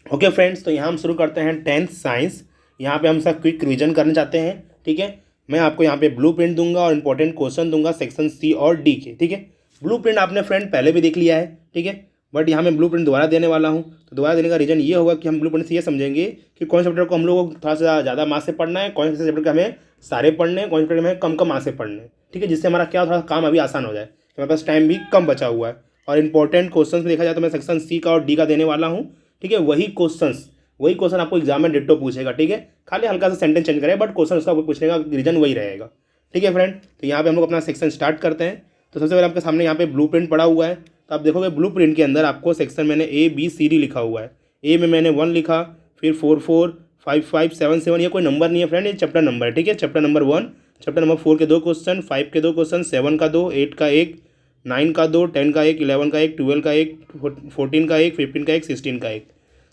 Okay friends, तो यहाँ हम शुरू करते हैं 10th साइंस। यहाँ पे हम सब क्विक रिवीजन करना चाहते हैं। ठीक है, मैं आपको यहाँ पे ब्लू प्रिंट दूंगा और इंपॉर्टेंट क्वेश्चन दूंगा सेक्शन सी और डी के। ठीक है, ब्लू प्रिंट आपने फ्रेंड पहले भी देख लिया है। ठीक है, बट यहाँ मैं ब्लू प्रिंट दोबारा देने वाला हूँ। तो दोबारा देने का रीज़न ये होगा कि हम ब्लू प्रिंट से ये समझेंगे कि कौन से चैप्टर को हम लोग को थोड़ा सा ज़्यादा मार्क्स से पढ़ना है, कौन से चैप्टर के हमें सारे पढ़ने हैं, कौन से चैप्टर के हमें कम कम मार्क्स से पढ़ने हैं। ठीक है, जिससे हमारा क्या थोड़ा काम अभी आसान हो जाए, हमारे पास टाइम भी कम बचा हुआ है। और इंपॉर्टेंट क्वेश्चन देखा जाए तो मैं सेक्शन सी का और डी का देने वाला हूँ। ठीक है, वही क्वेश्चन आपको एग्जाम में डिट्टो पूछेगा। ठीक है, खाली हल्का सा सेंटेंस चेंज करेगा, बट क्वेश्चन उसका पूछने का रीजन वही रहेगा। ठीक है फ्रेंड, तो यहाँ पे हम लोग अपना सेक्शन स्टार्ट करते हैं। तो सबसे पहले आपके सामने यहाँ पे ब्लू प्रिंट पड़ा हुआ है। तो आप देखोगे ब्लू प्रिंट के अंदर आपको सेक्शन मैंने ABCD लिखा हुआ है। ए में मैंने 1 लिखा, फिर 4 4 5 5 7 7। ये कोई नंबर नहीं है फ्रेंड, ये चैप्टर नंबर है। ठीक है, चैप्टर नंबर 1, चैप्टर नंबर 4 के 2 क्वेश्चन, 5 के 2 क्वेश्चन, 7 का 2, 8 का 1, 9 का 2, 10 का 1, 11 का 1, 12 का 1, 14 का 1, 15 का 1, 16 का 1।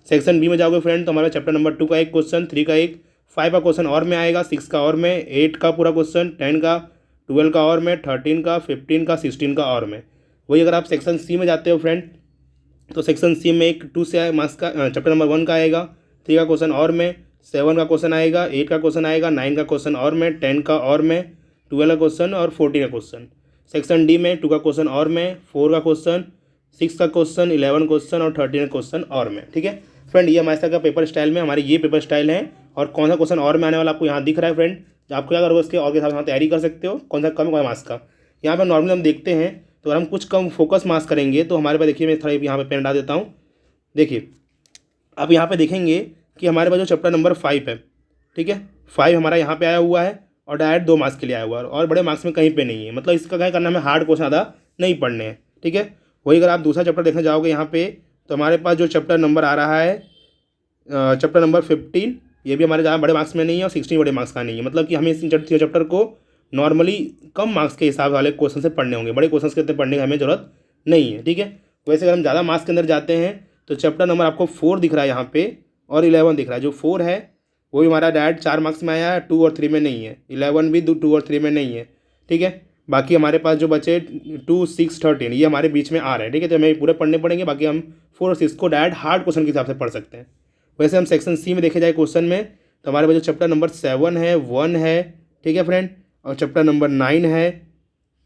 सेक्शन बी में जाओगे फ्रेंड तो हमारा चैप्टर नंबर 2 का एक क्वेश्चन, 3 का एक, 5 का क्वेश्चन और में आएगा, 6 का और में, 8 का पूरा क्वेश्चन, 10 का, 12 का और में, 13 का, 15 का, 16 का और में। वही अगर आप सेक्शन सी में जाते हो फ्रेंड तो सेक्शन सी में एक 2 से मार्क्स का चैप्टर नंबर 1 का आएगा, 3 का क्वेश्चन और में, 7 का क्वेश्चन आएगा, 8 का क्वेश्चन आएगा, 9 का क्वेश्चन और में, 10 का और में, 12 का क्वेश्चन और 14 का क्वेश्चन। सेक्शन डी में 2 का क्वेश्चन और में, 4 का क्वेश्चन, 6 का क्वेश्चन, 11 क्वेश्चन और 13 क्वेश्चन और में। ठीक है फ्रेंड, ये हमारे का पेपर स्टाइल में हमारे ये पेपर स्टाइल है। और कौन सा क्वेश्चन और में आने वाला आपको यहाँ दिख रहा है फ्रेंड, आपको क्या करोगे उसके और के साथ तैयारी कर सकते हो, कौन सा कम कौन मार्क्स का। यहाँ पर नॉर्मली हम देखते हैं तो अगर हम कुछ कम फोकस मार्क्स करेंगे तो हमारे पास देखिए, मैं थोड़ा यहाँ पे पेन डाल देता हूँ। देखिए अब यहाँ पे देखेंगे कि हमारे पास जो चैप्टर नंबर 5 है, ठीक है, 5 हमारा यहाँ पे आया हुआ है और डायरेक्ट 2 मार्क्स के लिए आया हुआ है और बड़े मार्क्स में कहीं पे नहीं है। मतलब इसका क्या करना, हमें हार्ड क्वेश्चन ज़्यादा नहीं पढ़ने हैं। ठीक है, वही अगर आप दूसरा चैप्टर देखने जाओगे यहाँ पे तो हमारे पास जो चैप्टर नंबर आ रहा है चैप्टर नंबर 15, ये भी हमारे ज़्यादा बड़े मार्क्स में नहीं है और 16 बड़े मार्क्स का नहीं है। मतलब कि हमें इस चैप्टर को नॉर्मली कम मार्क्स के हिसाब वाले क्वेश्चन से पढ़ने होंगे, बड़े क्वेश्चन के अंदर पढ़ने की हमें ज़रूरत नहीं है। ठीक है, वैसे अगर हम ज़्यादा मार्क्स के अंदर जाते हैं तो चैप्टर नंबर आपको 4 दिख रहा है यहाँ पे और 11 दिख रहा है। जो 4 है वो भी हमारा डायरेक्ट 4 मार्क्स में आया है, 2 और 3 में नहीं है। 11 भी 2 और 3 में नहीं है। ठीक है, बाकी हमारे पास जो बचे 2, 6, 13 ये हमारे बीच में आ रहे हैं। ठीक है, तो हमें पूरे पढ़ने पड़ेंगे, बाकी हम 4 और 6 को डायरेक्ट हार्ड क्वेश्चन के हिसाब से पढ़ सकते हैं। वैसे हम सेक्शन सी में देखे जाए क्वेश्चन में तो हमारे पास जो चैप्टर नंबर 7 है, 1 है, ठीक है फ्रेंड, और चैप्टर नंबर 9 है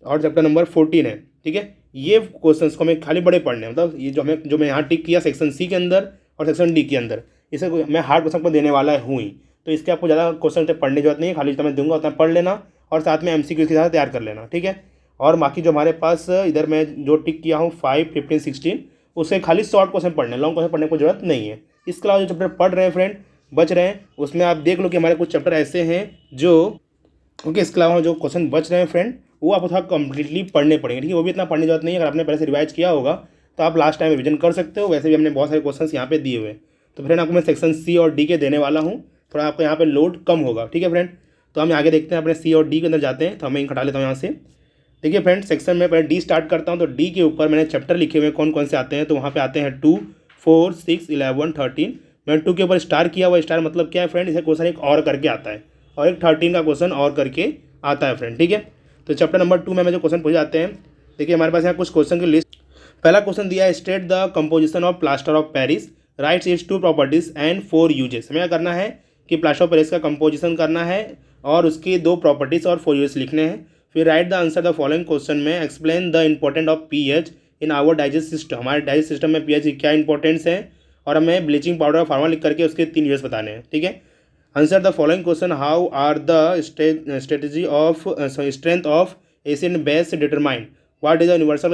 और चैप्टर नंबर 14 है। ठीक है, ये क्वेश्चंस को हमें खाली बड़े पढ़ने हैं। मतलब ये जो मैं यहाँ टिक किया सेक्शन सी के अंदर और सेक्शन डी के अंदर, इसे मैं हार्ड क्वेश्चन को देने वाला हूँ ही। तो इसके आपको ज़्यादा क्वेश्चन पढ़ने की जरूरत नहीं है, खाली जितना मैं दूंगा उतना पढ़ लेना और साथ में MCQ के साथ तैयार कर लेना। ठीक है, और बाकी जो हमारे पास इधर मैं जो टिक किया हूँ 5, 15, 16, उसे खाली शॉर्ट क्वेश्चन पढ़ने, लॉन्ग क्वेश्चन पढ़ने की जरूरत नहीं है। इसके अलावा जो चैप्टर पढ़ रहे हैं फ्रेंड बच रहे हैं उसमें आप देख लो कि हमारे कुछ चैप्टर ऐसे हैं जो ओके, इसके अलावा जो क्वेश्चन बच रहे हैं फ्रेंड वो आपको थोड़ा कम्प्लीटली पढ़ने पड़ेंगे। ठीक है, वो भी इतना पढ़ने की जरूरत नहीं है। अगर आपने पहले से रिवाइज किया होगा तो आप लास्ट टाइम रिविजन कर सकते हो। वैसे भी हमने बहुत सारे क्वेश्चंस यहाँ पे दिए हुए हैं। तो फ्रेंड आपको मैं सेक्शन सी और डी के देने वाला हूँ, थोड़ा आपको यहाँ पे लोड कम होगा। ठीक है फ्रेंड, तो हम आगे देखते हैं, अपने सी और डी के अंदर जाते हैं। तो हमें हटा लेता हूँ यहाँ से। देखिए फ्रेंड, सेक्शन में पहले डी स्टार्ट करता हूँ। तो डी के ऊपर मैंने चैप्टर लिखे हुए कौन कौन से आते हैं, तो वहाँ पे आते हैं 2, 4, 6, 11, 13। मैंने 2 के ऊपर स्टार किया हुआ, स्टार मतलब क्या है फ्रेंड, इसे क्वेश्चन एक और करके आता है और एक 13 का क्वेश्चन और करके आता है फ्रेंड। ठीक है, तो चैप्टर नंबर 2 में जो क्वेश्चन पूछे जाते हैं, देखिए हमारे पास यहाँ कुछ क्वेश्चन की लिस्ट। पहला क्वेश्चन दिया है, state the composition of plaster of Paris, rights it's 2 properties and 4 uses. हमें क्या करना है कि प्लास्टर ऑफ पेरिस का कंपोजिशन करना है और उसकी 2 प्रॉपर्टीज और 4 यूजेस लिखने हैं। फिर write the answer the following question में explain the important of pH in our digest system. हमारे डाइजेस्ट सिस्टम में पीएच की क्या इंपॉर्टेंस है और हमें ब्लीचिंग पाउडर और फार्मा लिख करके उसके 3 यूजेस बताने हैं। ठीक है, answer the following question, how are the strategy of strength of acid base determine, what is the universal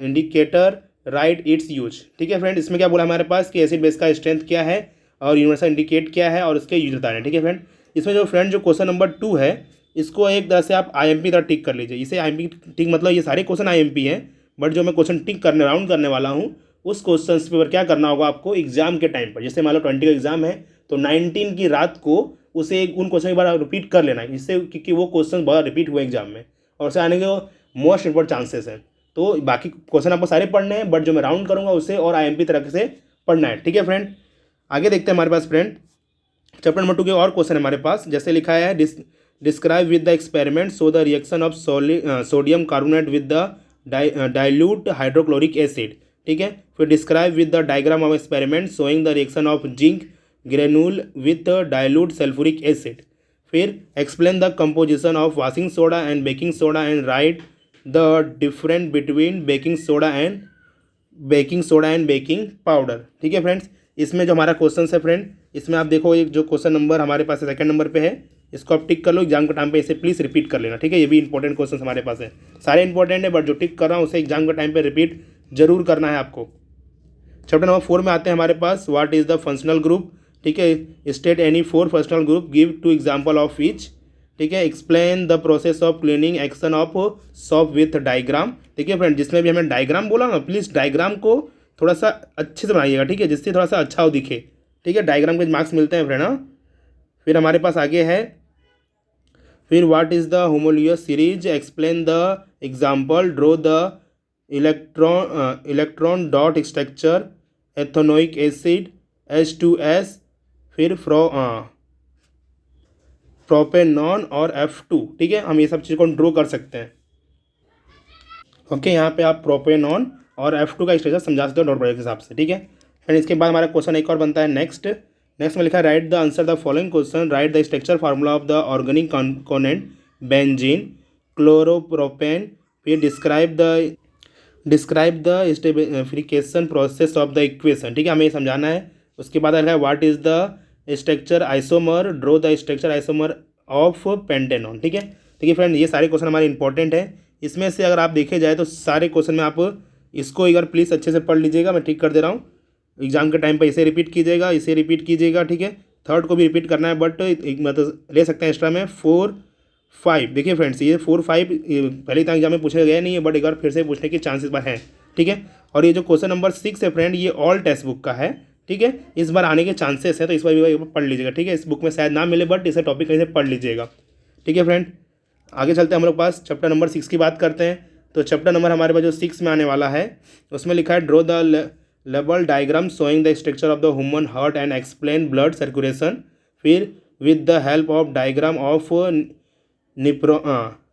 indicator write its use. ठीक है फ्रेंड, इसमें क्या बोला हमारे पास कि एसिड बेस का स्ट्रेंथ क्या है और यूनिवर्सल इंडिकेट क्या है और उसके यूज बताने। ठीक है फ्रेंड, इसमें जो फ्रेंड जो क्वेश्चन नंबर 2 है इसको एक तरह से आप IMP तरह टिक कर लीजिए। इसे IMP टिक मतलब ये सारे क्वेश्चन IMP हैं, बट जो मैं क्वेश्चन टिक करने राउंड करने वाला हूँ उस क्वेश्चन पेपर क्या करना होगा आपको एग्जाम के टाइम पर। जैसे मान लो 20 का एग्जाम है तो 19 की रात को उसे उन क्वेश्चन एक बार रिपीट कर लेना है, इससे क्योंकि वो क्वेश्चन बहुत रिपीट हुए एग्जाम में और उसे आने के मोस्ट इंपॉर्टेंट चांसेस हैं। तो बाकी क्वेश्चन आपको सारे पढ़ने हैं, बट जो मैं राउंड करूँगा उसे और IMP तरह से पढ़ना है। ठीक है फ्रेंड, आगे देखते हैं हमारे पास फ्रेंड चैप्टर नंबर 2 के और क्वेश्चन है हमारे पास। जैसे लिखा है, describe with the experiment so the reaction of sodium carbonate with the dilute hydrochloric acid. ठीक है। फिर describe with the diagram of experiment showing the reaction of zinc granule with dilute sulphuric acid. फिर explain the composition of washing soda and baking soda and write the difference between baking soda and baking powder. ठीक है friends, इसमें जो हमारा question है friend, इसमें आप देखो एक जो क्वेश्चन नंबर हमारे पास सेकंड नंबर पे है, इसको आप टिक कर लो, एग्जाम के टाइम पे इसे प्लीज़ रिपीट कर लेना। ठीक है, ये भी इंपॉर्टेंट क्वेश्चन हमारे पास है, सारे इंपॉर्टेंट है, बट जो टिक कर रहा हूँ उसे एग्जाम के टाइम पे रिपीट जरूर करना है आपको। चैप्टर नंबर 4 में आते हैं हमारे पास, what is the functional group. ठीक है, state any 4 functional group, give 2 example of each. ठीक है, explain the process of cleaning action of soap with diagram. ठीक है फ्रेंड, जिसमें भी हमें डायग्राम बोला ना, प्लीज़ डायग्राम को थोड़ा सा अच्छे से बनाइएगा, ठीक है, जिससे थोड़ा सा अच्छा हो दिखे। ठीक है, डायग्राम के मार्क्स मिलते हैं फ्रेंड। हाँ, फिर हमारे पास आगे है, फिर what is the homologous series, explain the example, draw the electron dot structure, ethanoic acid, H2S, फिर प्रोपेनॉन और F2। ठीक है, हम ये सब चीज़ को ड्रॉ कर सकते हैं। ओके, यहाँ पे आप प्रोपेनॉन और F2 का स्ट्रक्चर समझा सकते हो डॉट प्रोडक्ट के हिसाब से। ठीक है, फिर इसके बाद हमारा क्वेश्चन एक और बनता है नेक्स्ट में लिखा है, write the answer the following question, write the structure formula of the organic component benzene chloropropane. फिर describe the stabification process of the equation. ठीक है, हमें ये समझाना है। उसके बाद लिखा है, what is the structure isomer, draw the structure isomer of pentanone. ठीक है, देखिए फ्रेंड, ये सारे क्वेश्चन हमारे इंपॉर्टेंट हैं। इसमें से अगर आप देखे जाए तो सारे क्वेश्चन में आप इसको एक बार प्लीज़ अच्छे से पढ़ लीजिएगा, मैं ठीक कर दे रहा हूँ। एग्जाम के टाइम पर इसे रिपीट कीजिएगा, इसे रिपीट कीजिएगा। ठीक है, थर्ड को भी रिपीट करना है, बट एक मतलब ले सकते हैं एक्स्ट्रा में 4, 5। देखिए फ्रेंड्स, ये 4, 5 पहले तक एग्जाम में पूछे गए नहीं है, बट एक बार फिर से पूछने के चांसेस पर हैं। ठीक है, और ये जो क्वेश्चन नंबर 6 है फ्रेंड, ये ऑल टेक्स्ट बुक का है। ठीक है, इस बार आने के चांसेस है, तो इस बार भी पढ़ लीजिएगा। ठीक है, इस बुक में शायद ना मिले, बट इसे टॉपिक कहीं से पढ़ लीजिएगा। ठीक है फ्रेंड, आगे चलते हैं हम लोग पास चैप्टर नंबर 6 की बात करते हैं। तो चैप्टर नंबर हमारे पास जो 6 में आने वाला है, उसमें लिखा है, draw the level diagram showing the structure of the human heart and explain blood circulation. फिर with the help of diagram of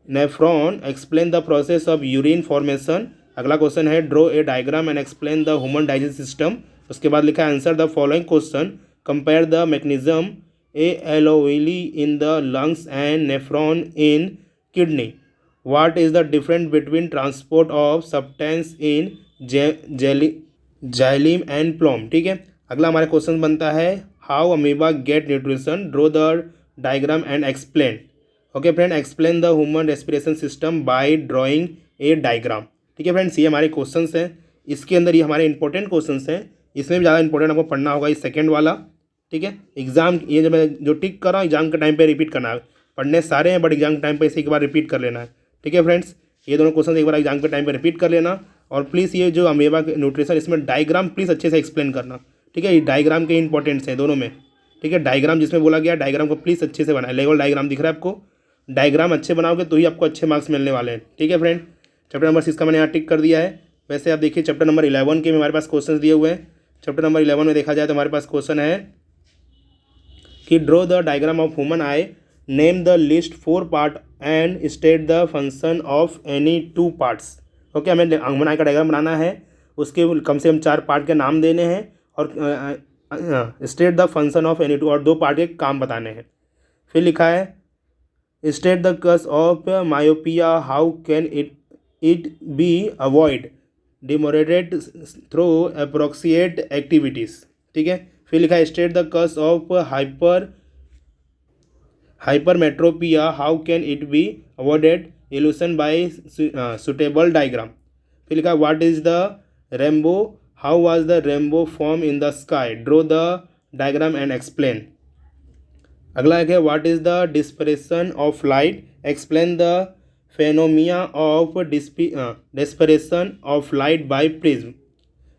nephron explain the process of urine formation. अगला क्वेश्चन है, draw a diagram and explain the human digestive system. उसके बाद लिखा है, answer the following question, compare the mechanism a alveoli in the lungs and nephron in kidney. What is the difference between transport of substance in xylem and phloem. ठीक है, अगला हमारा question बनता है, how amoeba get nutrition, draw the diagram and explain. Okay friend, explain the human respiration system by drawing a diagram. ठीक है friends, ये हमारे क्वेश्चंस हैं। इसके अंदर ये हमारे इंपॉर्टेंट क्वेश्चंस हैं, इसमें भी ज़्यादा इंपॉर्टेंट आपको पढ़ना होगा, ये सेकंड वाला। ठीक है, एग्जाम ये जो मैं जो टिक कर रहा हूँ एग्जाम के टाइम पे रिपीट करना है, पढ़ने सारे हैं, बट एग्जाम के टाइम पे इसे एक बार रिपीट कर लेना है। ठीक है फ्रेंड्स, ये दोनों क्वेश्चन एक बार एग्जाम के टाइम पे रिपीट कर लेना, और प्लीज़ ये जो अमीबा न्यूट्रिशन, इसमें डायग्राम प्लीज़ अच्छे से एक्सप्लेन करना। ठीक है, ये डायग्राम के इंपॉर्टेंट्स हैं दोनों में। ठीक है, डायग्राम जिसमें बोला गया, डायग्राम को प्लीज़ अच्छे से बनाए, लेवल डायग्राम दिख रहा है आपको, डायग्राम अच्छे बनाओगे तो ही आपको अच्छे मार्क्स मिलने वाले हैं। ठीक है फ्रेंड, चैप्टर नंबर 6 का मैंने यहाँ टिक कर दिया है। वैसे आप देखिए चैप्टर नंबर 11 के में हमारे पास क्वेश्चन दिए हुए हैं। चैप्टर नंबर 11 में देखा जाए तो हमारे पास क्वेश्चन है कि draw the diagram of human I, name the list 4 part and state the function of any 2 parts. Okay, हमें ह्यूमन आई का डायग्राम बनाना है, उसके कम से कम 4 पार्ट के नाम देने हैं, और state the function of any 2, और 2 पार्ट के काम बताने हैं। फिर लिखा है, state the cause of myopia, how can it be avoid, demonstrated through appropriate activities. ठीक है, फिर लिखा है, state the cause of hypermetropia, how can it be avoided, illusion by suitable diagram. फिर लिखा है, what is the rainbow, how was the rainbow form in the sky, draw the diagram and explain. अगला है, what is the dispersion of light, explain the phenomena of dispersion of light by prism.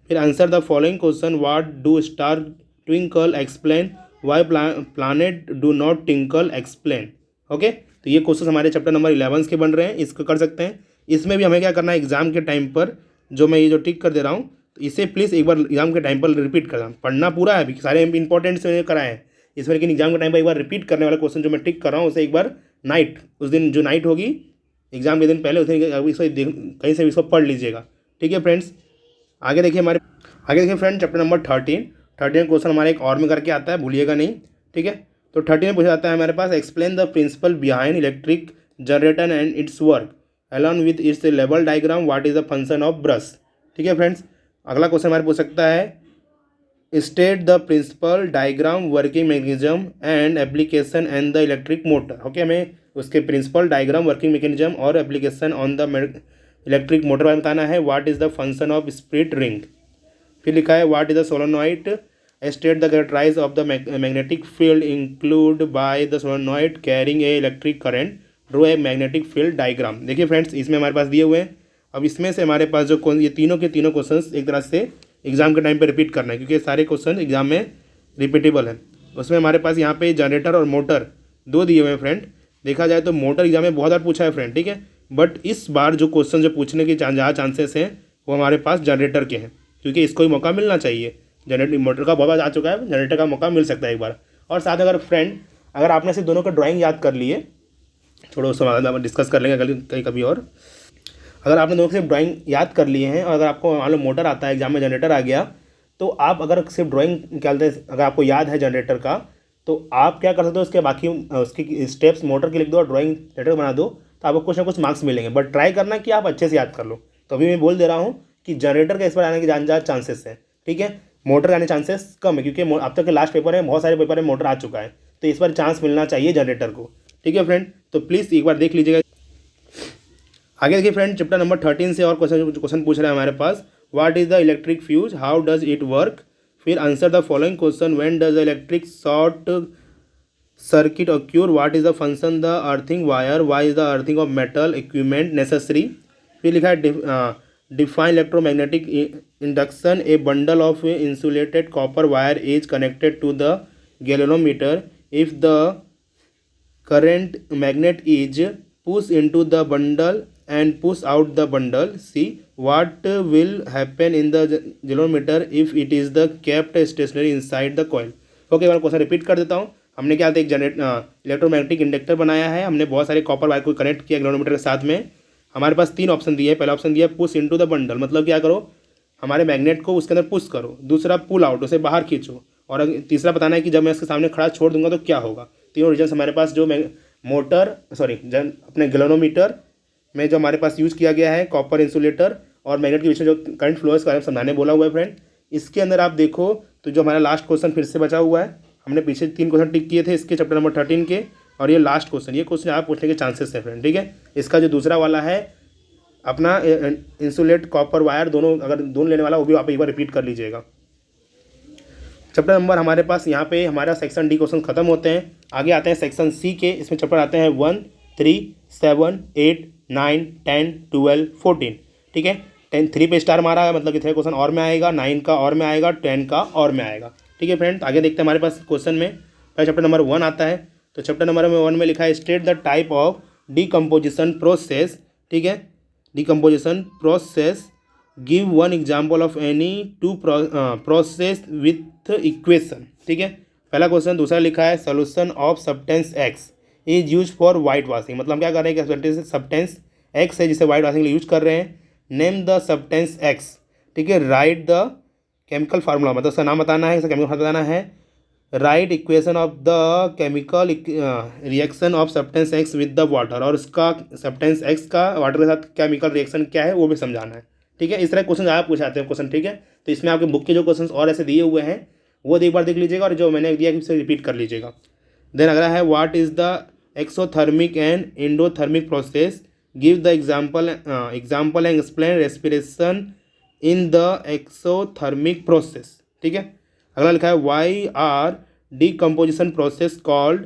फिर answer the following question, what do star twinkle, explain, why planet do not twinkle, explain. Okay, तो ये question हमारे chapter number 11 के बन रहे हैं, इसको कर सकते हैं। इसमें भी हमें क्या करना है, एग्जाम के टाइम पर जो मैं ये जो टिक कर दे रहा हूँ, तो इसे प्लीज़ एक बार एग्जाम के टाइम पर रिपीट करना, पढ़ना पूरा है, अभी सारे इंपॉर्टेंट से कराए हैं इसमें, लेकिन एग्जाम के टाइम पर एक बार रिपीट करने वाला क्वेश्चन जो मैं टिक कर रहा हूँ, उसे एक बार नाइट, उस दिन जो नाइट होगी एग्जाम के दिन पहले, उस दिन कहीं से इसको पढ़ लीजिएगा। ठीक है फ्रेंड्स, आगे देखिए फ्रेंड चैप्टर नंबर 13 क्वेश्चन हमारे एक और में करके आता है, भूलिएगा नहीं, ठीक है। तो 13 में पूछा जाता है हमारे पास, explain the principle behind electric generator and its work along with its level diagram, what is the function of brush. ठीक है फ्रेंड्स, अगला क्वेश्चन हमारे पूछ सकता है, state the principle diagram working mechanism and application and the electric motor. Okay, हमें उसके principle diagram working mechanism और application on the electric motor में बताना है। What is the function of split ring. फिर लिखा है what is the solenoid, state the characterise of the magnetic field include by the solenoid carrying a electric current, draw a magnetic field diagram. देखिए friends, इसमें हमारे पास दिए हुए हैं। अब इसमें से हमारे पास जो ये तीनों के तीनों क्वेश्चंस एक तरह से एग्जाम के टाइम पे रिपीट करना है, क्योंकि सारे क्वेश्चन एग्जाम में रिपीटेबल है। उसमें हमारे पास यहाँ पे जनरेटर और मोटर दो दिए हुए हैं फ्रेंड। देखा जाए तो मोटर एग्जाम में बहुत बार पूछा है फ्रेंड, ठीक है, बट इस बार जो क्वेश्चन जो पूछने के ज़्यादा चांसेस हैं वो हमारे पास जनरेटर के हैं, क्योंकि इसको ही मौका मिलना चाहिए। जनरेटर मोटर का बहुत बार आ चुका है, जनरेटर का मौका मिल सकता है एक बार। और साथ अगर फ्रेंड अगर आपने से दोनों का ड्राइंग याद कर लिए, छोड़ो उसमें डिस्कस कर लेंगे कभी और। अगर आपने दोनों सिर्फ ड्राइंग याद कर लिए हैं और अगर आपको मान लो मोटर आता है, एग्जाम में जनरेटर आ गया, तो आप अगर सिर्फ ड्राइंग निकालते हैं, अगर आपको याद है जनरेटर का, तो आप क्या कर सकते हो, उसके बाकी उसकी स्टेप्स मोटर के लिख दो और ड्राइंग जनरेटर बना दो, तो आपको कुछ ना कुछ मार्क्स मिलेंगे। बट ट्राई करना कि आप अच्छे से याद कर लो। तो अभी मैं बोल दे रहा हूँ कि जनरेटर का इस बार आने के ज़्यादा चांसेस हैं, ठीक है, मोटर आने चांसेस कम है, क्योंकि अब तक के लास्ट पेपर है, बहुत सारे पेपर में मोटर आ चुका है, तो इस बार चांस मिलना चाहिए जनरेटर को। ठीक है फ्रेंड, तो प्लीज़ एक बार देख लीजिएगा। आगे देखिए फ्रेंड, चैप्टर नंबर 13 से और क्वेश्चन पूछ रहा है हमारे पास, what is the electric fuse, how does it work. फिर answer the following question, when does the electric short circuit occur, what is the function the earthing wire, why is the earthing of metal equipment necessary. फिर लिखा है define electromagnetic induction, a bundle of insulated copper wire is connected to the galvanometer, if the current magnet is push into the bundle and push out the bundle, see what will happen in the galvanometer if it is the kept stationary inside the coil। Okay, मैं question repeat कर देता हूँ। हमने क्या एक electromagnetic inductor बनाया है, हमने बहुत सारे कॉपर वायर को कनेक्ट किया गैल्वेनोमीटर के साथ में। हमारे पास तीन ऑप्शन दिए हैं। पहला ऑप्शन दिया पुश इनटू द बंडल, मतलब क्या करो, हमारे मैग्नेट को उसके अंदर पुश करो। दूसरा पुल आउट, उसे बाहर खींचो। और तीसरा बताना है कि जब मैं इसके सामने खड़ा छोड़ दूंगा तो क्या होगा। तीनों रीजन हमारे पास जो अपने गैल्वेनोमीटर में जो हमारे पास यूज़ किया गया है, कॉपर इंसुलेटर और मैग्नेट के बीच में जो करंट फ्लो है, इसके बारे में समझाने बोला हुआ है फ्रेंड। इसके अंदर आप देखो तो जो हमारा लास्ट क्वेश्चन फिर से बचा हुआ है, हमने पीछे 3 क्वेश्चन टिक किए थे इसके चैप्टर नंबर 13 के, और ये लास्ट क्वेश्चन, ये क्वेश्चन आप पूछने के चांसेस हैं फ्रेंड, ठीक है। इसका जो दूसरा वाला है अपना इंसुलेट कॉपर वायर, दोनों अगर दोनों लेने वाला वो भी आप एक बार रिपीट कर लीजिएगा। चैप्टर नंबर हमारे पास यहाँ पे हमारा सेक्शन डी क्वेश्चन खत्म होते हैं। आगे आते हैं सेक्शन सी के। इसमें चैप्टर आते हैं 1, 3, 7, 8, 9, 10, 12, 14, ठीक है। 3 पे स्टार मारा है, मतलब कि 3 क्वेश्चन और में आएगा, 9 का और में आएगा, 10 का और में आएगा, ठीक है फ्रेंड। आगे देखते हैं हमारे पास क्वेश्चन में पहले चैप्टर नंबर 1 आता है। तो चैप्टर नंबर 1 में लिखा है, state the type of decomposition process, ठीक है, decomposition process, give one example of any two process with equation, ठीक है, पहला क्वेश्चन। दूसरा लिखा है, solution of substance x is use for white washing, मतलब हम क्या कर रहे हैं कि सब्सटेंस एक्स है जिसे वाइट वॉशिंग के लिए यूज कर रहे हैं। नेम द सब्सटेंस एक्स, ठीक है, राइट द केमिकल फार्मूला, मतलब उसका नाम बताना है, इसका केमिकल फार्मूला बताना है। Right equation of the chemical reaction of substance x with the water, और उसका सब्सटेंस एक्स का वाटर के साथ केमिकल रिएक्शन क्या है वो भी समझाना है, ठीक है। इस तरह क्वेश्चन ज़्यादा पूछाते हैं क्वेश्चन, ठीक है। तो इसमें आपके बुक के जो क्वेश्चन और ऐसे दिए हुए हैं वो एक बार देख लीजिएगा, और जो मैंने दिया उसे रिपीट कर लीजिएगा। देन अगला है, what is the exothermic and endothermic process, give the example and explain respiration in the exothermic process, ठीक है। अगला लिखा है, why are decomposition process called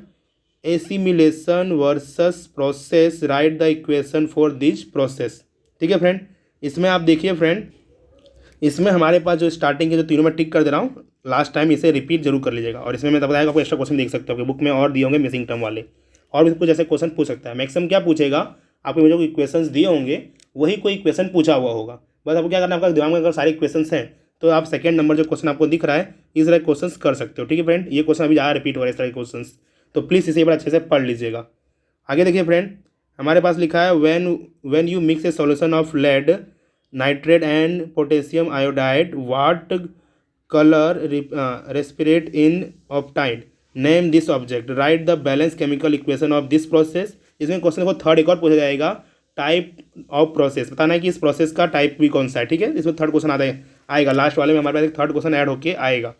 assimilation versus process, write the equation for this process, ठीक है friend. इसमें आप देखिए फ्रेंड, इसमें हमारे पास जो स्टार्टिंग के जो तीनों में टिक कर दे रहा हूँ, लास्ट टाइम इसे रिपीट जरूर कर लीजिएगा। और इसमें मैं बताएगा आपको एक्स्ट्रा क्वेश्चन देख सकते हो, बुक में और दिए होंगे मिसिंग टर्म वाले, और भी कुछ ऐसे क्वेश्चन पूछ सकता है। मैक्सिमम क्या पूछेगा, आपको जो इक्वेशंस दिए होंगे वही कोई इक्वेशन पूछा हुआ होगा। बस आपको क्या करना है, आपका दिमाग में अगर सारे इक्वेशंस हैं तो आप सेकंड नंबर जो क्वेश्चन आपको दिख रहा है इस तरह क्वेश्चन कर सकते हो, ठीक है फ्रेंड। ये क्वेश्चन अभी ज़्यादा रिपीट हो रहा है इस तरह के क्वेश्चन, तो प्लीज़ इसे बड़ा अच्छे से पढ़ लीजिएगा। आगे देखिए फ्रेंड, हमारे पास लिखा है, when you mix a solution of lead nitrate and potassium iodide, what colour respirate in obtained, name this object, write the balance chemical equation of this process. इसमें क्वेश्चन को थर्ड एक और पूछा जाएगा, टाइप ऑफ प्रोसेस, बताना है कि इस प्रोसेस का टाइप भी कौन सा है। ठीक है, इसमें थर्ड क्वेश्चन आएगा लास्ट वाले में, हमारे पास एक थर्ड क्वेश्चन ऐड होके आएगा।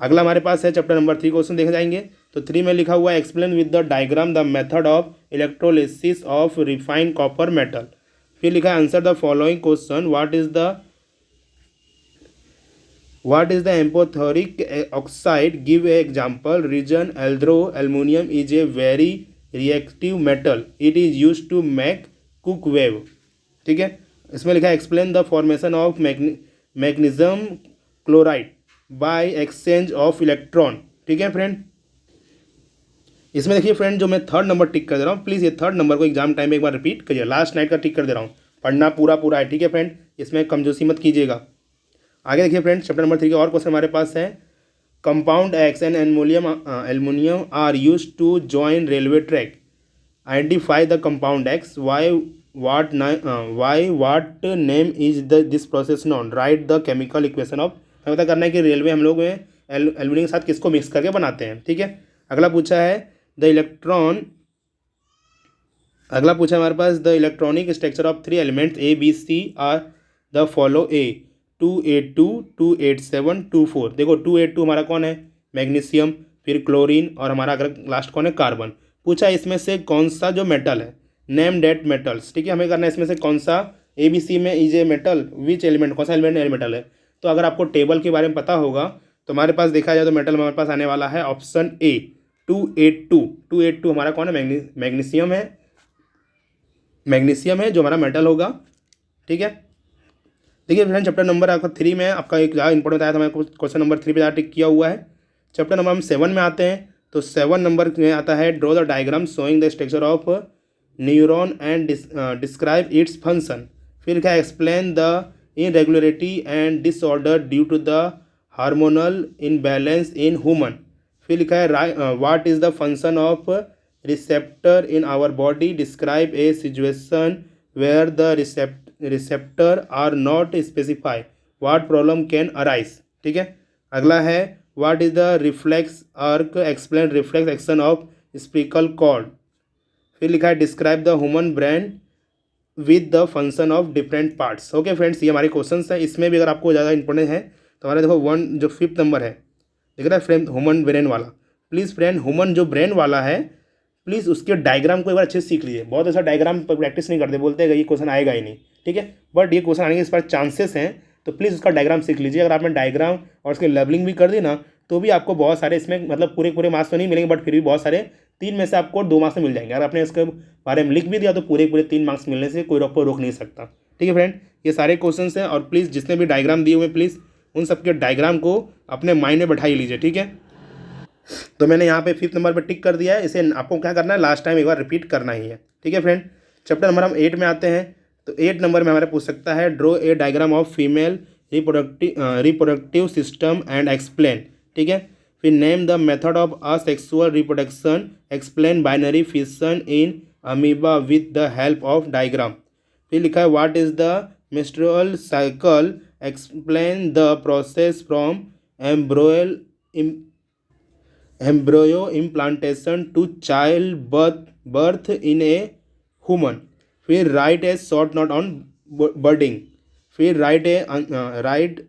अगला हमारे पास है चैप्टर नंबर 3 क्वेश्चन देखे जाएंगे। तो 3 में लिखा हुआ है explain with the diagram the method of electrolysis of refined copper metal. फिर लिखा है answer the following question, what is the amphoteric oxide, give a example, reason although aluminium is a very reactive metal, it is use to make cookware. ठीक है, इसमें लिखा है explain the formation of magnesium chloride by exchange of electron. ठीक है friend, इसमें देखिए friend जो मैं थर्ड नंबर टिक कर दे रहा हूँ, प्लीज़ ये थर्ड नंबर को एग्जाम टाइम में एक बार रिपीट करिए, लास्ट नाइट का टिक कर दे रहा हूँ, पढ़ना पूरा पूरा है। ठीक है फ्रेंड, इसमें कमजोरी मत कीजिएगा। आगे देखिए फ्रेंड चैप्टर नंबर 3 के और क्वेश्चन हमारे पास है, compound X and aluminium are use to join railway track, identify the compound X, why what name is this process known, write the chemical equation of. हमें पता करना है कि रेलवे हम लोग में एल्युमिनियम के साथ किसको मिक्स करके बनाते हैं। ठीक है, अगला पूछा है हमारे पास the electronic structure of 3 elements A B C are the follow a 282 287 24। देखो 282 हमारा कौन है, मैग्नीशियम, फिर क्लोरीन, और हमारा अगर लास्ट कौन है, कार्बन। पूछा इसमें से कौन सा जो मेटल है, नेम डेट मेटल्स। ठीक है, हमें करना है इसमें से कौन सा, ए बी सी में is a metal, which element, कौन सा एलिमेंट मेटल है। तो अगर आपको टेबल के बारे में पता होगा तो हमारे पास देखा जाए तो मेटल हमारे पास आने वाला है ऑप्शन ए 282 हमारा कौन है, मैग्नीशियम है जो हमारा मेटल होगा। ठीक है, देखिए फ्रेंड चैप्टर नंबर आपका 3 में आपका एक ज़्यादा इंपॉर्टेंट आया था, मैंने क्वेश्चन नंबर 3 पे ज़्यादा टिक किया हुआ है। चैप्टर नंबर हम 7 में आते हैं, तो 7 नंबर में आता है draw the diagram showing the structure of neuron and describe its function. फिर क्या, explain the irregularity and disorder due to the hormonal imbalance in human. फिर लिखा है what is the function of receptor in our body, describe a situation where the receptor are not specify, what problem can arise. ठीक है, अगला है what is the reflex arc, explain reflex action of spinal cord. फिर लिखा है describe the human brain with the function of different parts. Okay friends, ये हमारे question है। इसमें भी अगर आपको ज़्यादा इंपॉर्टेंट है तो हमारे देखो 1 जो 5th नंबर है, देख रहा है फ्रेंड, ह्यूमन ब्रेन वाला। प्लीज़ फ्रेंड ह्यूमन जो ब्रेन वाला है, प्लीज़ उसके डायग्राम को एक बार अच्छे से सीख लीजिए। बहुत ऐसा डायग्राम पर प्रैक्टिस नहीं करते, बोलते हैं ये क्वेश्चन आएगा ही नहीं। ठीक है, बट ये क्वेश्चन आने के इस पर चांसेस हैं, तो प्लीज़ उसका डायग्राम सीख लीजिए। अगर आपने डायग्राम और उसकी लेवलिंग भी कर दी ना, तो भी आपको बहुत सारे इसमें मतलब पूरे मार्क्स तो नहीं मिलेंगे, बट फिर भी बहुत सारे 3 में से आपको 2 मार्क्स मिल जाएंगे। अगर आपने इसके बारे में लिख भी दिया तो पूरे 3 मार्क्स मिलने से कोई आपको रोक नहीं सकता। ठीक है फ्रेंड, ये सारे क्वेश्चन हैं, और प्लीज़ जितने भी डायग्राम दिए हुए प्लीज़ उन सबके डायग्राम को अपने माइंड में बैठा ही लीजिए। ठीक है, तो मैंने यहाँ पे 5th नंबर पे टिक कर दिया है, इसे आपको क्या करना है, लास्ट टाइम एक बार रिपीट करना ही है। ठीक है फ्रेंड, चैप्टर नंबर हम 8 में आते हैं, तो 8 नंबर में हमारे पूछ सकता है draw a diagram of female reproductive system and explain. ठीक है, फिर name the method of asexual reproduction, explain binary fission in amoeba with the help of diagram. फिर लिखा है what is the menstrual cycle, explain the process from embryo implantation to child birth in a human. फिर write a short note on budding. फिर write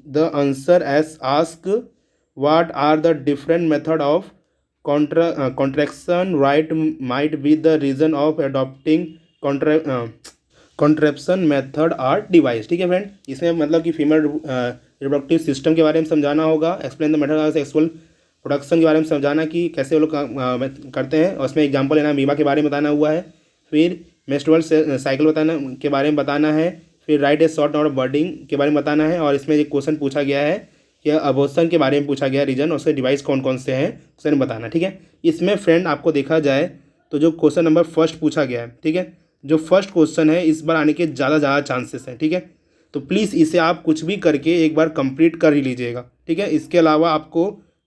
the answer as ask what are the different method of contraction, right might be the reason of adopting contraception method or device। ठीक है friend, इसमें मतलब कि female reproductive system के बारे में समझाना होगा, explain the method of sexual production के बारे में समझाना कि कैसे वो लोग करते हैं, और उसमें एग्जाम्पल लेना, अमीबा के बारे में बताना हुआ है। फिर मेंस्ट्रुअल साइकिल बताना के बारे में बताना है। फिर राइट ए शॉर्ट नोट बर्डिंग के बारे में बताना है, और इसमें एक क्वेश्चन पूछा गया है कि अबॉर्शन के बारे में पूछा गया रीजन, और उसके डिवाइस कौन कौन से हैं उसे बताना। ठीक है, इसमें फ्रेंड आपको देखा जाए तो जो क्वेश्चन नंबर फर्स्ट पूछा गया है, ठीक है, जो फर्स्ट क्वेश्चन है इस बार आने के ज़्यादा चांसेस हैं। ठीक है, तो प्लीज़ इसे आप कुछ भी करके एक बार कंप्लीट कर ही लीजिएगा। ठीक है, इसके अलावा आपको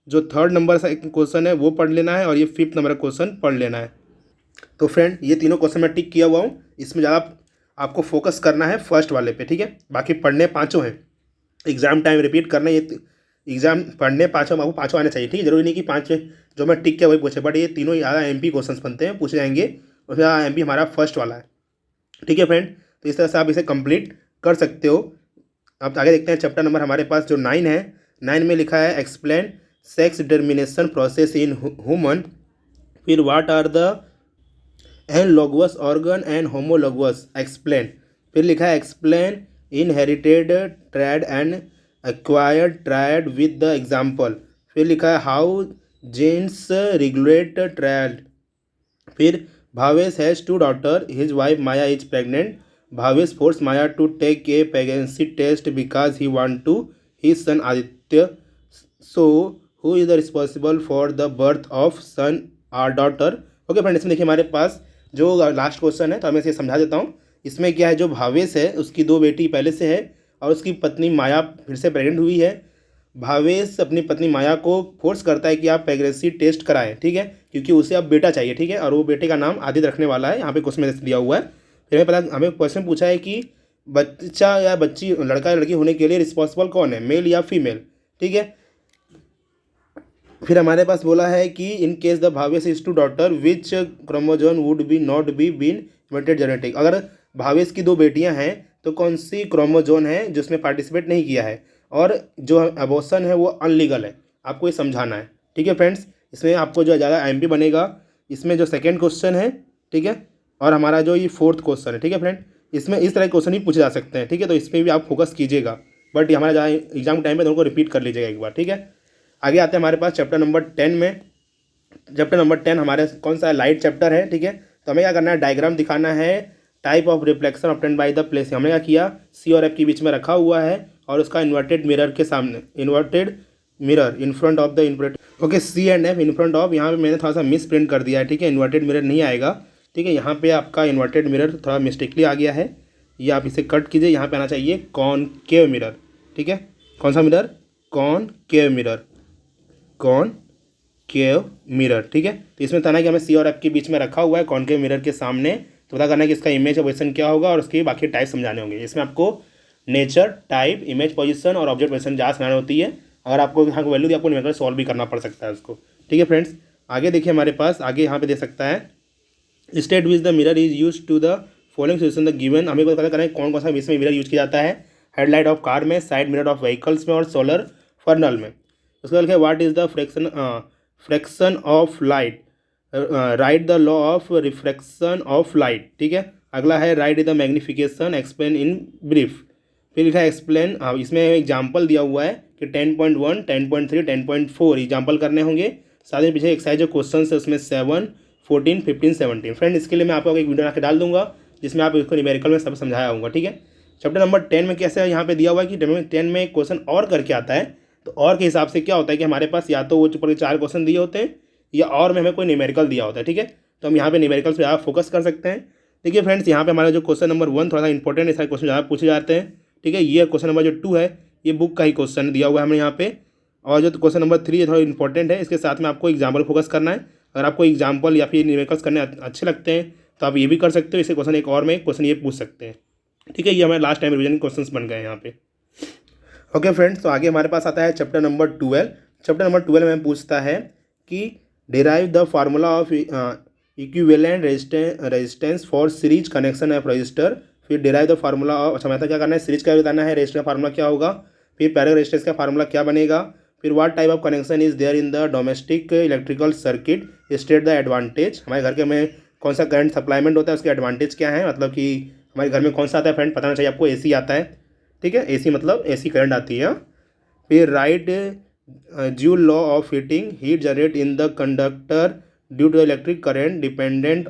जो 3rd नंबर का क्वेश्चन है वो पढ़ लेना है, और ये 5th नंबर का क्वेश्चन पढ़ लेना है। तो फ्रेंड ये तीनों क्वेश्चन मैं टिक किया हुआ हूँ, इसमें ज़्यादा आपको फोकस करना है फर्स्ट वाले पे, ठीक है। बाकी पढ़ने पाँचों हैं, एग्जाम टाइम रिपीट करना, ये एग्जाम पढ़ने पाँचों आपको पाँचों आने चाहिए, ठीक है। जरूरी नहीं कि पाँच जो मैं टिक किया वही पूछे, बट ये तीनों ज़्यादा MP क्वेश्चन बनते हैं, पूछे जाएंगे। उसमें MP हमारा फर्स्ट वाला है, ठीक है फ्रेंड। तो इस तरह से आप इसे कंप्लीट कर सकते हो। अब आगे देखते हैं चैप्टर नंबर हमारे पास जो 9 है। 9 में लिखा है explain sex determination process in human. फिर what are the analogous organ and homologous, explain. फिर लिखा है explain inherited trait and acquired trait with the example. फिर लिखा है हाउ जीन्स रेगुलेट ट्रायड। फिर Bhavesh has 2 daughter, his wife Maya is pregnant. Bhavesh force Maya to take a pregnancy test because he want to his son Aditya. So who is the responsible for the birth of son or daughter. Okay friend, इसमें देखिए हमारे पास जो last question है, तो मैं इसे समझा देता हूँ। इसमें क्या है, जो भावेश है उसकी 2 बेटी पहले से है और उसकी पत्नी माया फिर से प्रेग्नेंट हुई है। भावेश अपनी पत्नी माया को फोर्स करता है कि आप प्रेगनेंसी टेस्ट कराएं, ठीक है, क्योंकि उसे अब बेटा चाहिए, ठीक है, और वो बेटे का नाम आदित्य रखने वाला है। यहाँ पे क्वेश्चन में दिया हुआ है। फिर हमें क्वेश्चन पूछा है कि बच्चा या बच्ची, लड़का या लड़की होने के लिए रिस्पॉन्सिबल कौन है, मेल या फीमेल, ठीक है। फिर हमारे पास बोला है कि in case the Bhavesh is two daughter which chromosome would be not be been invented genetic. अगर भावेश की 2 बेटियां हैं तो कौन सी क्रोमोजोन है जिसमें पार्टिसिपेट नहीं किया है, और जो अबॉर्शन है वो अनलीगल है। आपको ये समझाना है, ठीक है फ्रेंड्स। इसमें आपको जो ज़्यादा MP बनेगा, इसमें जो सेकेंड क्वेश्चन है, ठीक है, और हमारा जो ये 4th क्वेश्चन है, ठीक है फ्रेंड, इसमें इस तरह के क्वेश्चन ही पूछे जा सकते हैं, ठीक है। तो इस पर भी आप फोकस कीजिएगा, बट ये हमारा ज़्यादा एग्जाम टाइम में दोनों को रिपीट कर लीजिएगा एक बार, ठीक है। आगे आते हैं हमारे पास चैप्टर नंबर 10 में। चैप्टर नंबर 10 हमारे कौन सा लाइट चैप्टर है, ठीक है। तो हमें क्या करना है, डायग्राम दिखाना है type of reflection obtained by the place. हमने क्या किया, C और F के बीच में रखा हुआ है और उसका इन्वर्टेड मिरर के सामने, inverted mirror in front of the inverted, okay, C and F in front of. यहाँ पे मैंने थोड़ा सा मिस प्रिंट कर दिया है, ठीक है, इन्वर्टेड मिरर नहीं आएगा, ठीक है। यहाँ पे आपका इन्वर्टेड मिरर थोड़ा मिस्टेकली आ गया है, ये आप इसे कट कीजिए। यहाँ पे आना चाहिए कॉनकेव मिरर, ठीक है। कौन सा mirror, concave mirror, concave mirror, ठीक है। तो इसमें बताना है कि हमें C और F के बीच में रखा हुआ है कॉनकेव मिरर के सामने। तो पता करना है कि इसका इमेज और पोजिशन क्या होगा और उसके बाकी टाइप समझाने होंगे। इसमें आपको नेचर, टाइप, इमेज पोजिशन और ऑब्जेक्ट पोजिशन जहाँ समझानी होती है। अगर आपको यहाँ को वैल्यू दी, आपको न्यूमेरिकल सॉल्व भी करना पड़ सकता है उसको, ठीक है फ्रेंड्स। आगे देखिए हमारे पास, आगे यहाँ पे दे सकता है state which the mirror is use to the following situation the given. हमें पता करना है कौन कौन सा इसमें मिरर यूज किया जाता है। हेडलाइट ऑफ कार में, साइड मिरर ऑफ व्हीकल्स में और सोलर फर्नल में। उसके बाद लिखा है what is the fraction of light, right the law of refraction of light, ठीक है। अगला है write the magnification, explain in brief. फिर लिखा है एक्सप्लेन, इसमें एग्जाम्पल दिया हुआ है कि 10.1, 10.3, 10.4 एग्जाम्पल करने होंगे। साथ ही पीछे एक्सरसाइज जो क्वेश्चन है उसमें 7, 14, 15, 17। फ्रेंड इसके लिए मैं आपको एक वीडियो बना डाल दूंगा जिसमें आप इसको न्यूमेरिकल में सब समझाया होगा, ठीक है। चैप्टर नंबर 10 में कैसे यहाँ पे दिया हुआ है कि 10 में एक क्वेश्चन और करके आता है। तो और के हिसाब से क्या होता है कि हमारे पास या तो वो ऊपर के 4 क्वेश्चन दिए होते हैं या और में हमें कोई न्यूमेरिकल दिया होता है, ठीक है। तो हम यहाँ पे न्यूमेरिकल्स पे ज़्यादा फोकस कर सकते हैं। देखिए फ्रेंड्स, यहाँ पे हमारा जो क्वेश्चन नंबर 1 थोड़ा सा इंपॉर्टेंट है, सारे क्वेश्चन ज़्यादा पूछे जाते हैं, ठीक है। ये क्वेश्चन नंबर जो 2 है ये बुक का ही क्वेश्चन दिया हुआ है हमें यहाँ पे, और जो क्वेश्चन नंबर 3 थोड़ा इंपॉर्टेंट है। इसके साथ में आपको एग्जाम्पल फोकस करना है। अगर आपको एग्जाम्पल या फिर न्यूमेरिकल्स करने अच्छे लगते हैं तो आप ये भी कर सकते हो। इसे क्वेश्चन एक और में क्वेश्चन ये पूछ सकते हैं, ठीक है। ये हमारे लास्ट टाइम रिविजन क्वेश्चंस बन गए यहाँ पे। ओके फ्रेंड्स, तो आगे हमारे पास आता है चैप्टर नंबर 12। चैप्टर नंबर 12 में पूछता है कि derive the formula of equivalent resistance for series connection of register. फिर डिराइव द फार्मूला ऑफ, अच्छा मैं क्या करना है, सीरीज का बताना है, रेजिस्टर का फार्मूला क्या होगा, फिर पैरेलल रेजिस्टेंस का फार्मूला क्या बनेगा, फिर what type of connection is there in the domestic electrical circuit, state the advantage. हमारे घर के में कौन सा करंट सप्लाईमेंट होता है, उसके एडवांटेज क्या है, मतलब कि हमारे घर में कौन सा आता है फ्रेंड, पता चाहिए आपको। AC आता है, ठीक है, AC मतलब AC करंट आती है। फिर write Joule law of heat generate in the conductor due to electric current dependent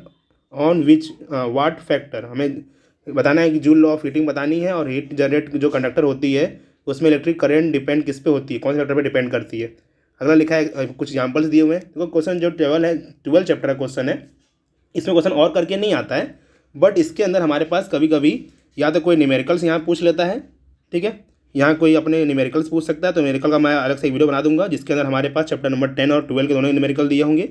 on which what factor. हमें बताना है कि जूल लॉ ऑफ हीटिंग बतानी है, और हीट जनरेट जो कंडक्टर होती है उसमें इलेक्ट्रिक करंट डिपेंड किस पे होती है, कौन से फैक्टर पे डिपेंड करती है। अगला लिखा है कुछ एग्जांपल्स दिए हुए हैं। देखो क्वेश्चन जो 12 चैप्टर का क्वेश्चन है, इसमें क्वेश्चन और करके नहीं आता है, बट इसके अंदर हमारे पास कभी कभी या तो कोई न्यूमेरिकल्स यहाँ पूछ लेता है, ठीक है, यहाँ कोई अपने न्यूमेरिकल्स पूछ सकता है। तो न्यूमेरिकल का मैं अलग से वीडियो बना दूंगा जिसके अंदर हमारे पास चैप्टर नंबर 10 और 12 के दोनों न्यूमेरिकल दिए होंगे।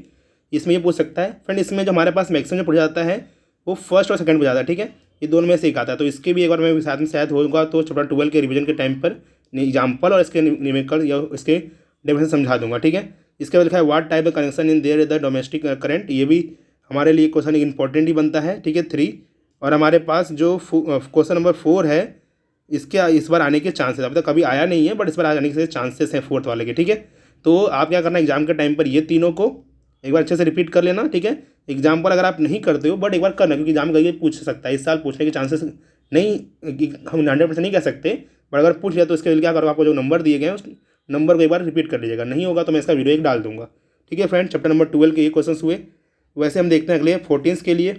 इसमें ये पूछ सकता है फ्रेंड। इसमें जो हमारे पास मैक्सिमम जो पूछा जाता है वो फर्स्ट और सेकंड पूछा जाता है, ठीक है। ये दोनों में से एक आता है। तो इसके भी एक बार मैं साथ में शायद होगा तो चैप्टर 12 के रिवीजन के टाइम पर एग्जाम्पल और इसके न्यूमेरिकल या इसके डेफिनेशन समझा दूंगा, ठीक है। इसके बाद लिखा है what type of connection in their the domestic current, ये भी हमारे लिए क्वेश्चन इंपॉर्टेंट ही बनता है, ठीक है 3। और हमारे पास जो क्वेश्चन नंबर 4 है इसके इस बार आने के चांसेस, अभी तक कभी आया नहीं है बट इस बार आने के चांसेस हैं 4th वाले के, ठीक है। तो आप क्या करना एग्जाम के टाइम पर ये तीनों को एक बार अच्छे से रिपीट कर लेना, ठीक है। एग्जाम्पल अगर आप नहीं करते हो बट एक बार करना, क्योंकि एग्जाम का ये पूछ सकता है, इस साल पूछने के चांसेस नहीं, हम 100% नहीं कह सकते, बट अगर पूछ लिया तो इसके लिए क्या करो, आपको जो नंबर दिए गए हैं उस नंबर को एक बार रिपीट कर लीजिएगा, नहीं होगा तो मैं इसका वीडियो एक डाल दूंगा, ठीक है फ्रेंड। चैप्टर नंबर 12 के ये क्वेश्चन हुए। वैसे हम देखते हैं अगले 14 के लिए।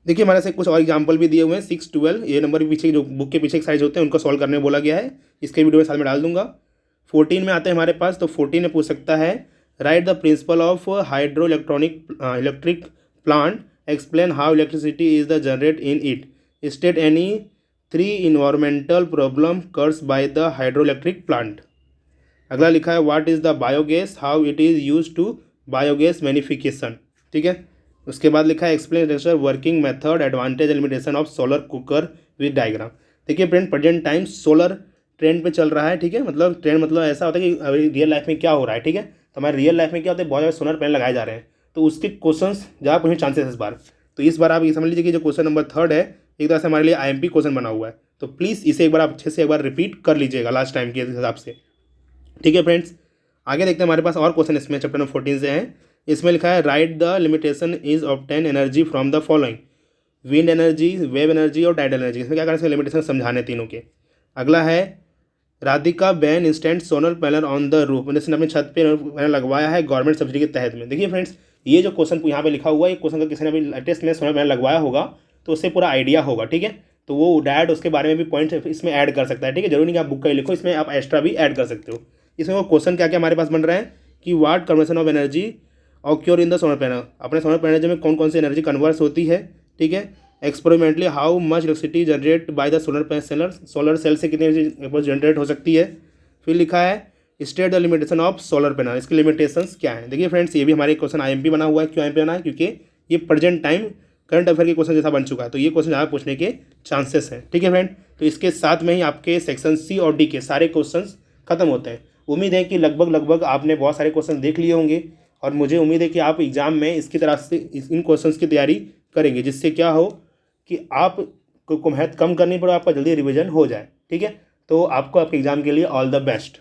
देखिए हमारे से कुछ और एग्जाम्पल भी दिए हुए हैं 6, 12, ये नंबर भी पीछे जो बुक के पीछे एक साइज होते हैं उनको सॉल्व करने बोला गया है, इसके वीडियो में साथ में डाल दूंगा। 14 में आते हैं हमारे पास, तो 14 में पूछ सकता है write the principle of hydro electric plant, explain how electricity is the generate in it, state any 3 environmental problem कर्स by the hydro electric plant. अगला लिखा है what is the biogas, how it is use to biogas magnification, ठीक है। उसके बाद लिखा है explain working method, advantage and limitation of solar cooker with diagram. देखिए friend present time solar trend पे चल रहा है, ठीक है। मतलब ट्रेंड मतलब ऐसा होता है कि अभी रियल लाइफ में क्या हो रहा है, ठीक है। तो हमारे रियल लाइफ में क्या होता है, बहुत ज़्यादा सोलर पैनल लगाए जा रहे हैं, तो उसके क्वेश्चन ज़्यादा पूछने चांसेस इस बार। तो इस बार आप ये समझ लीजिए कि जो क्वेश्चन नंबर 3 है एक तरह से हमारे लिए IMP क्वेश्चन बना हुआ है, तो प्लीज़ इसे एक बार आप अच्छे से एक बार रिपीट कर लीजिएगा लास्ट टाइम के हिसाब से, ठीक है फ्रेंड्स। आगे देखते हैं हमारे पास और क्वेश्चन इसमें चैप्टर नंबर 14 से हैं। इसमें लिखा है write the limitation is obtain energy from the following, wind energy, wave energy और टाइडल एनर्जी। इसमें क्या करना है, लिमिटेशन समझाने तीनों के। अगला है Radhika ban instant solar panel on the roof, जिसने अपनी छत पे पैनल लगवाया है गवर्नमेंट सब्सिडी के तहत में। देखिए फ्रेंड्स ये जो क्वेश्चन यहाँ पे लिखा हुआ है, ये क्वेश्चन का किसी ने अभी लेटेस्ट में सोलर पैनल लगवाया होगा तो उससे पूरा आइडिया होगा, ठीक है। तो वो डायरेक्ट उसके बारे में भी पॉइंट इसमें ऐड कर सकता है, ठीक है। जरूरी नहीं कि आप बुक का ही लिखो, इसमें आप एक्स्ट्रा भी ऐड कर सकते हो। इसमें वो क्वेश्चन क्या क्या हमारे पास बन रहा है कि what conversion of energy occur in the solar panel, अपने सोलर पैनल में कौन कौन सी एनर्जी कन्वर्स होती है, ठीक है। Experimentally how much electricity generate by the solar cell से कितनी एनर्जी जनरेट हो सकती है। फिर लिखा है state the limitation of solar panel, इसकी लिमिटेशंस क्या है। देखिए फ्रेंड्स ये भी हमारे क्वेश्चन IMP बना हुआ है। क्यों IMP बना है, क्योंकि ये प्रेजेंट टाइम करंट अफेयर के क्वेश्चन जैसा बन चुका है, तो ये क्वेश्चन ज़्यादा पूछने के चांसेस हैं, ठीक है फ्रेंड। तो इसके साथ में ही आपके सेक्शन C और D के सारे क्वेश्चन खत्म होते हैं। उम्मीद है कि लगभग आपने बहुत सारे क्वेश्चन देख लिए होंगे और मुझे उम्मीद है कि आप एग्जाम में इसकी तरह से इन क्वेश्चंस की तैयारी करेंगे, जिससे क्या हो कि आप को मेहनत कम करनी पड़े, आपका जल्दी रिवीजन हो जाए, ठीक है। तो आपको आपके एग्जाम के लिए ऑल द बेस्ट।